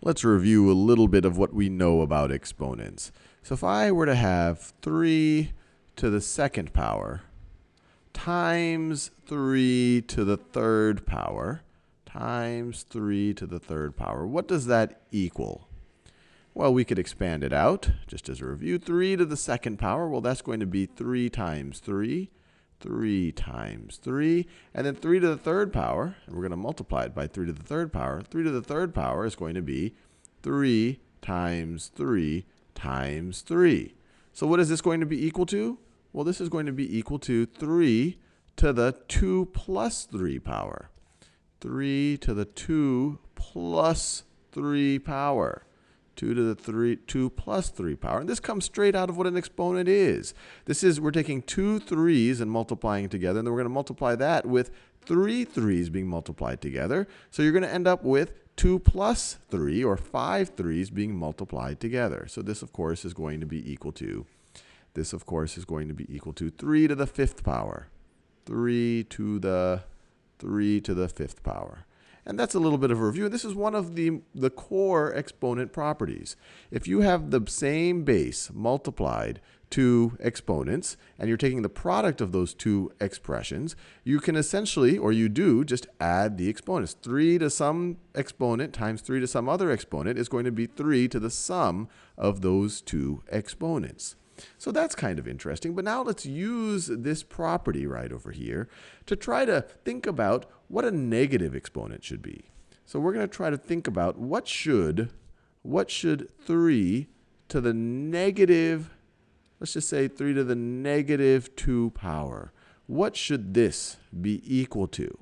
Let's review a little bit of what we know about exponents. So if I were to have 3 to the second power times 3 to the third power times 3 to the third power, what does that equal? Well, we could expand it out just as a review. 3 to the second power, well, that's going to be 3 times 3. 3 times 3, and then 3 to the third power, and we're going to multiply it by 3 to the third power. 3 to the third power is going to be 3 times 3 times 3. So what is this going to be equal to? Well, this is going to be equal to 3 to the 2 plus 3 power. 3 to the 2 plus 3 power. 2 to the 2 plus 3 power. And this comes straight out of what an exponent is. We're taking 2 3's and multiplying together, and then we're going to multiply that with 3 3's being multiplied together. So you're going to end up with 2 plus 3, or 5 3's being multiplied together. So this, of course, is going to be equal to 3 to the fifth power. 3 to the 5th power. And that's a little bit of a review. This is one of the core exponent properties. If you have the same base multiplied two exponents, and you're taking the product of those two expressions, you can essentially, or you do, just add the exponents. 3 to some exponent times 3 to some other exponent is going to be 3 to the sum of those two exponents. So that's kind of interesting. But now let's use this property right over here to try to think about what a negative exponent should be. So we're going to try to think about what should 3 to the negative, let's just say 3 to the negative 2 power. What should this be equal to?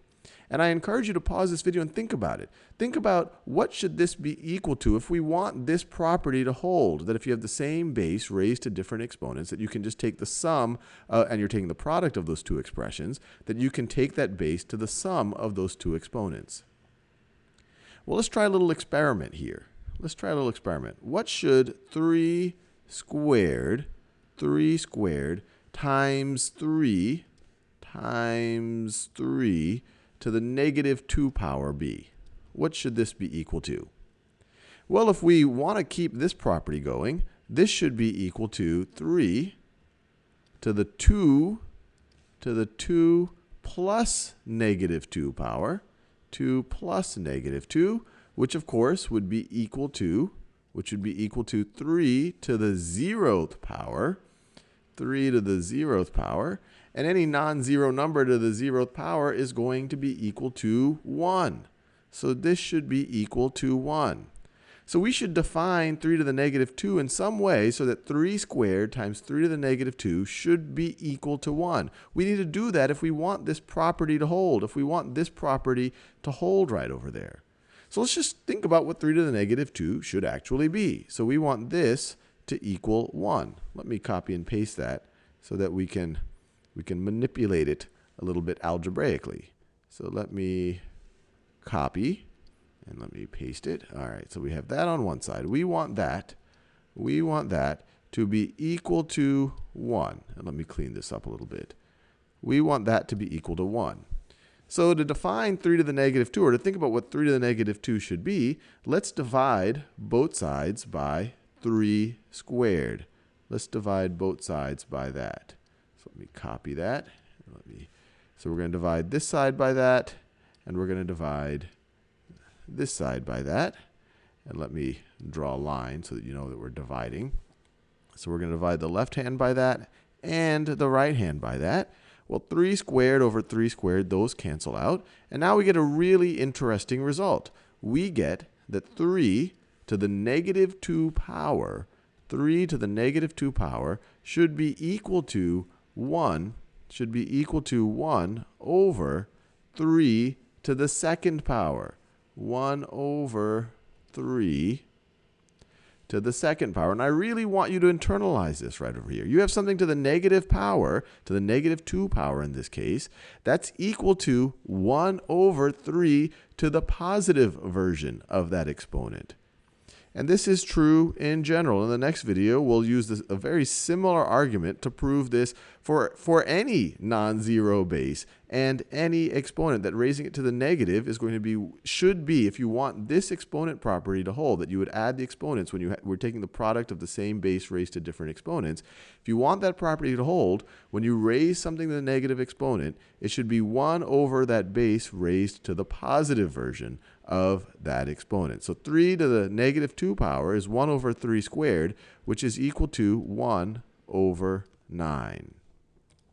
And I encourage you to pause this video and think about it. Think about what should this be equal to if we want this property to hold, that if you have the same base raised to different exponents, that you can just take the sum, and you're taking the product of those two expressions, that you can take that base to the sum of those two exponents. Well, let's try a little experiment here. What should 3 squared times 3 to the negative 2 power be? What should this be equal to? Well, if we want to keep this property going, this should be equal to 3 to the 2 plus negative 2 power, 2 plus negative 2, which of course would be equal to 3 to the 0th power, 3 to the 0th power. And any non-zero number to the 0th power is going to be equal to 1. So this should be equal to 1. So we should define 3 to the negative 2 in some way so that 3 squared times 3 to the negative 2 should be equal to 1. We need to do that if we want this property to hold, right over there. So let's just think about what 3 to the negative 2 should actually be. So we want this to equal 1. Let me copy and paste that so that we can manipulate it a little bit algebraically. So let me copy and let me paste it. All right, so we have that on one side. We want that to be equal to 1. And let me clean this up a little bit. We want that to be equal to 1. So to define 3 to the negative 2, or to think about what 3 to the negative 2 should be, let's divide both sides by 3 squared. Let's divide both sides by that. So let me copy that. So we're going to divide this side by that, and we're going to divide this side by that. And let me draw a line so that you know that we're dividing. So we're going to divide the left hand by that and the right hand by that. Well, 3 squared over 3 squared, those cancel out. And now we get a really interesting result. We get that 3 to the negative 2 power, should be equal to 1 over 3 to the second power. 1 over 3 to the second power. And I really want you to internalize this right over here. You have something to the negative power, to the negative 2 power in this case, that's equal to 1 over 3 to the positive version of that exponent. And this is true in general. In the next video, we'll use a very similar argument to prove this for any non-zero base And any exponent that raising it to the negative is going to be, should be, if you want this exponent property to hold, that you would add the exponents when you were taking the product of the same base raised to different exponents. If you want that property to hold, when you raise something to the negative exponent, it should be 1 over that base raised to the positive version of that exponent. So 3 to the negative 2 power is 1 over 3 squared, which is equal to 1 over 9.